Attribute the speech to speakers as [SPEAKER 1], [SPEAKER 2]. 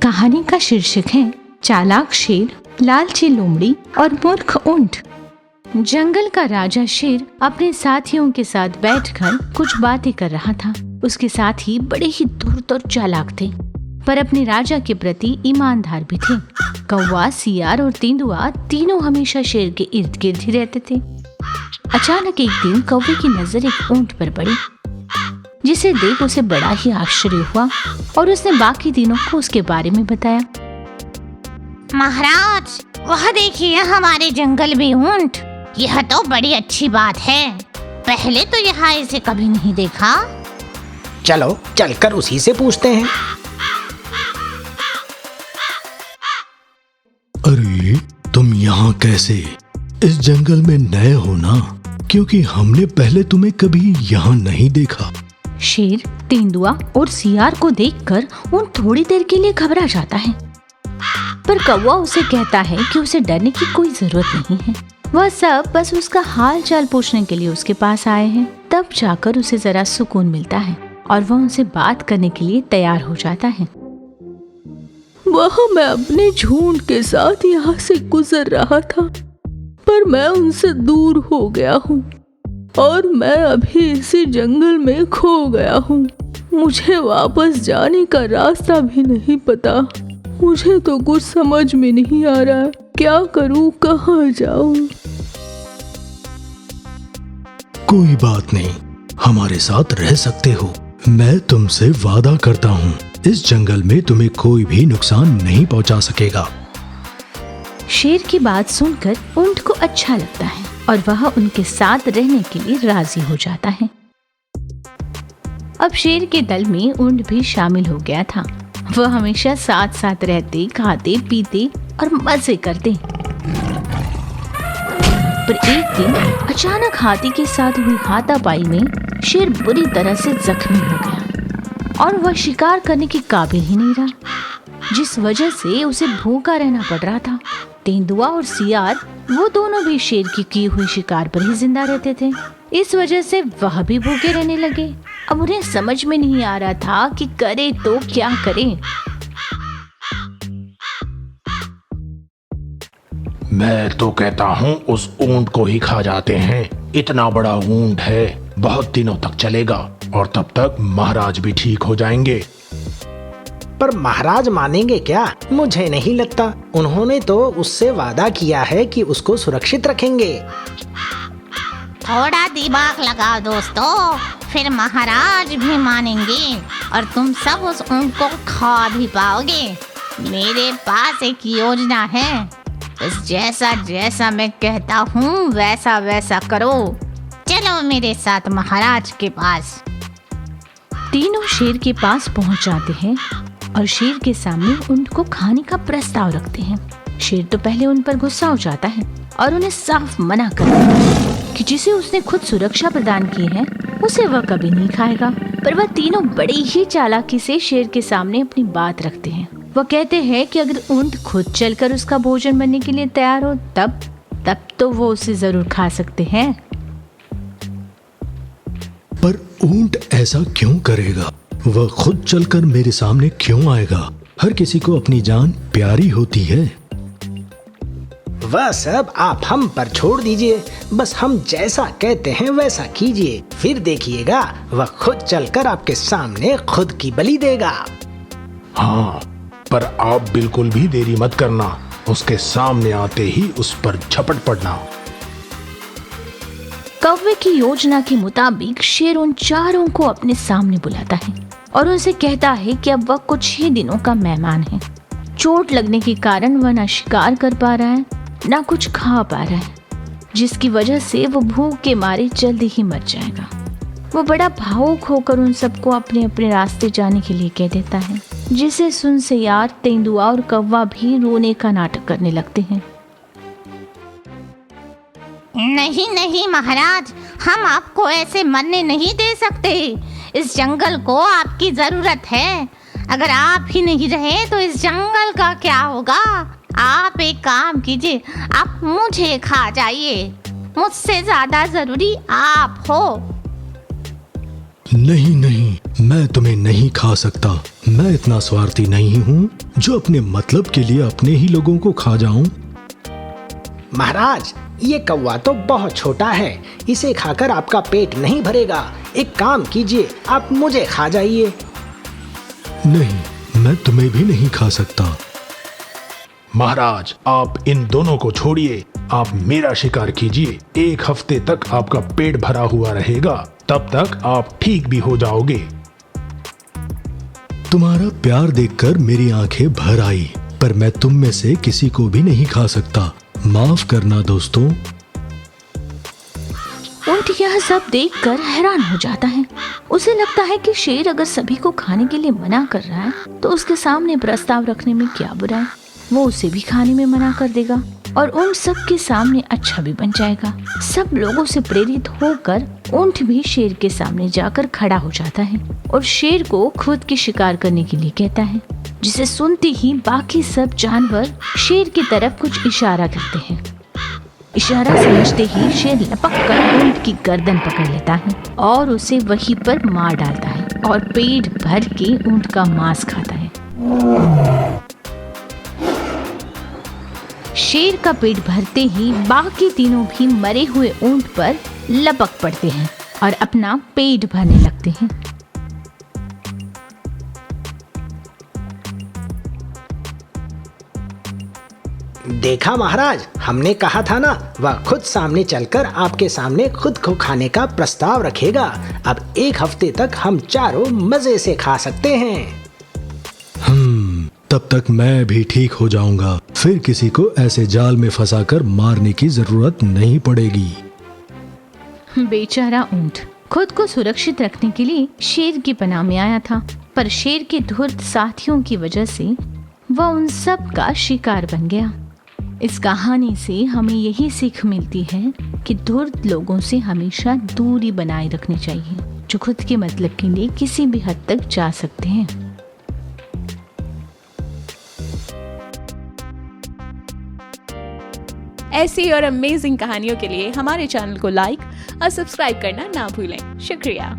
[SPEAKER 1] कहानी का शीर्षक है चालाक शेर, लालची लोमड़ी और मूर्ख ऊंट। जंगल का राजा शेर अपने साथियों के साथ बैठकर कुछ बातें कर रहा था। उसके साथी बड़े ही धूर्त और चालाक थे, पर अपने राजा के प्रति ईमानदार भी थे। कौवा, सियार और तेंदुआ तीनों हमेशा शेर के इर्द गिर्द ही रहते थे। अचानक एक दिन कौवे की नजर एक ऊंट पर पड़ी, जिसे देख उसे बड़ा ही आश्चर्य हुआ और उसने बाकी तीनों को उसके बारे में बताया।
[SPEAKER 2] महाराज, वह देखिए हमारे जंगल में ऊंट। यह तो बड़ी अच्छी बात है, पहले तो यहाँ इसे कभी नहीं देखा।
[SPEAKER 3] चलो चलकर उसी से पूछते हैं।
[SPEAKER 4] अरे तुम यहाँ कैसे? इस जंगल में नए हो ना, क्योंकि हमने पहले तुम्हें कभी यहाँ नहीं देखा।
[SPEAKER 1] शेर, तेंदुआ और सियार को देखकर ऊंट थोड़ी देर के लिए घबरा जाता है, पर कौवा उसे कहता है कि उसे डरने की कोई जरूरत नहीं है। वह सब बस उसका हाल चाल पूछने के लिए उसके पास आए हैं। तब जाकर उसे जरा सुकून मिलता है और वह उनसे बात करने के लिए तैयार हो जाता है।
[SPEAKER 5] वह मैं अपने झुंड के साथ यहाँ से गुजर रहा था, पर मैं उनसे दूर हो गया हूँ और मैं अभी इसी जंगल में खो गया हूँ। मुझे वापस जाने का रास्ता भी नहीं पता। मुझे तो कुछ समझ में नहीं आ रहा है, क्या करूँ, कहाँ जाऊँ?
[SPEAKER 4] कोई बात नहीं, हमारे साथ रह सकते हो। मैं तुमसे वादा करता हूँ, इस जंगल में तुम्हें कोई भी नुकसान नहीं पहुँचा सकेगा।
[SPEAKER 1] शेर की बात सुनकर ऊंट को अच्छा लगता है और वह उनके साथ रहने के लिए राजी हो जाता है। अब शेर के दल में ऊंट भी शामिल हो गया था। वह हमेशा साथ साथ रहते, खाते, पीते और मजे करते। पर एक दिन अचानक हाथी के साथ हुई हाथापाई में शेर बुरी तरह से जख्मी हो गया और वह शिकार करने के काबिल ही नहीं रहा, जिस वजह से उसे भूखा रहना पड़ रहा था। तेंदुआ और सियार, वो दोनों भी शेर की की हुई शिकार पर ही जिंदा रहते थे। इस वजह से वह भी भूखे रहने लगे। अब उन्हें समझ में नहीं आ रहा था कि करे तो क्या करे।
[SPEAKER 6] मैं तो कहता हूँ उस ऊंट को ही खा जाते हैं। इतना बड़ा ऊंट है, बहुत दिनों तक चलेगा और तब तक महाराज भी ठीक हो जाएंगे।
[SPEAKER 3] पर महाराज मानेंगे क्या? मुझे नहीं लगता। उन्होंने तो उससे वादा किया है कि उसको सुरक्षित रखेंगे।
[SPEAKER 2] थोड़ा दिमाग लगाओ दोस्तों, फिर महाराज भी मानेंगे और तुम सब उस ऊंट को खा भी पाओगे। मेरे पास एक योजना है, बस जैसा जैसा मैं कहता हूँ वैसा वैसा करो। चलो मेरे साथ महाराज के पास।
[SPEAKER 1] तीनों शेर के पास पहुंच जाते हैं और शेर के सामने ऊंट को खाने का प्रस्ताव रखते हैं। शेर तो पहले उन पर गुस्सा हो जाता है और उन्हें साफ मना कर देता है कि जिसे उसने खुद सुरक्षा प्रदान की है उसे वह कभी नहीं खाएगा। पर वह तीनों बड़ी ही चालाकी से शेर के सामने अपनी बात रखते हैं। वह कहते हैं कि अगर ऊंट खुद चलकर उसका भोजन बनने के लिए तैयार हो तब तो वो उसे जरूर खा सकते हैं।
[SPEAKER 4] पर ऊंट ऐसा क्यों करेगा? वह खुद चलकर मेरे सामने क्यों आएगा? हर किसी को अपनी जान प्यारी होती है।
[SPEAKER 3] वह सब आप हम पर छोड़ दीजिए, बस हम जैसा कहते हैं वैसा कीजिए, फिर देखिएगा वह खुद चलकर आपके सामने खुद की बलि देगा।
[SPEAKER 6] हाँ, पर आप बिल्कुल भी देरी मत करना, उसके सामने आते ही उस पर झपट पड़ना।
[SPEAKER 1] कौवे की योजना के मुताबिक शेर उन चारों को अपने सामने बुलाता है और उनसे कहता है कि अब वह कुछ ही दिनों का मेहमान है। चोट लगने के कारण वह ना शिकार कर पा रहा है, ना कुछ खा पा रहा है, जिसकी वजह से वो भूख के मारे जल्दी ही मर जाएगा। वो बड़ा भावुक होकर उन सबको अपने अपने रास्ते जाने के लिए कह देता है, जिसे सुन सियार, तेंदुआ और कौवा भी रोने का नाटक करने लगते हैं।
[SPEAKER 2] नहीं नहीं महाराज, हम आपको ऐसे मरने नहीं दे सकते। इस जंगल को आपकी जरूरत है। अगर आप ही नहीं रहे तो इस जंगल का क्या होगा? आप एक काम कीजिए, आप मुझे खा जाइए। मुझसे ज्यादा जरूरी आप हो।
[SPEAKER 4] नहीं नहीं, मैं तुम्हें नहीं खा सकता। मैं इतना स्वार्थी नहीं हूँ जो अपने मतलब के लिए अपने ही लोगों को खा जाऊं।
[SPEAKER 3] महाराज, ये कौवा तो बहुत छोटा है, इसे खाकर आपका पेट नहीं भरेगा। एक काम कीजिए, आप मुझे खा जाइए।
[SPEAKER 4] नहीं, मैं तुम्हें भी नहीं खा सकता।
[SPEAKER 6] महाराज, आप इन दोनों को छोड़िए, आप मेरा शिकार कीजिए। 1 हफ्ते तक आपका पेट भरा हुआ रहेगा, तब तक आप ठीक भी हो जाओगे।
[SPEAKER 4] तुम्हारा प्यार देखकर मेरी आंखें भर आई, पर मैं तुम में से किसी को भी नहीं खा सकता। माफ करना दोस्तों।
[SPEAKER 1] ऊंट यह सब देखकर हैरान हो जाता है। उसे लगता है कि शेर अगर सभी को खाने के लिए मना कर रहा है तो उसके सामने प्रस्ताव रखने में क्या बुरा है। वो उसे भी खाने में मना कर देगा और उन सब के सामने अच्छा भी बन जाएगा। सब लोगों से प्रेरित होकर ऊंट भी शेर के सामने जाकर खड़ा हो जाता है और शेर को खुद के शिकार करने के लिए कहता है, जिसे सुनते ही बाकी सब जानवर शेर की तरफ कुछ इशारा करते हैं। इशारा समझते ही शेर लपक कर ऊंट की गर्दन पकड़ लेता है और उसे वहीं पर मार डालता है और पेट भर के ऊंट का मांस खाता है। शेर का पेट भरते ही बाकी तीनों भी मरे हुए ऊंट पर लपक पड़ते हैं और अपना पेट भरने लगते हैं।
[SPEAKER 3] देखा महाराज, हमने कहा था ना, वह खुद सामने चलकर आपके सामने खुद को खाने का प्रस्ताव रखेगा। अब 1 हफ्ते तक हम चारों मजे से खा सकते हैं।
[SPEAKER 4] तब तक मैं भी ठीक हो जाऊंगा। फिर किसी को ऐसे जाल में फंसाकर मारने की जरूरत नहीं पड़ेगी।
[SPEAKER 1] बेचारा ऊंट खुद को सुरक्षित रखने के लिए शेर की पनाह में आया था, पर शेर के धूर्त साथियों की वजह से वह उन सब का शिकार बन गया। इस कहानी से हमें यही सीख मिलती है कि धूर्त लोगों से हमेशा दूरी बनाए रखनी चाहिए, जो खुद के मतलब के लिए किसी भी हद तक जा सकते हैं।
[SPEAKER 5] ऐसी और अमेजिंग कहानियों के लिए हमारे चैनल को लाइक और सब्सक्राइब करना ना भूलें। शुक्रिया।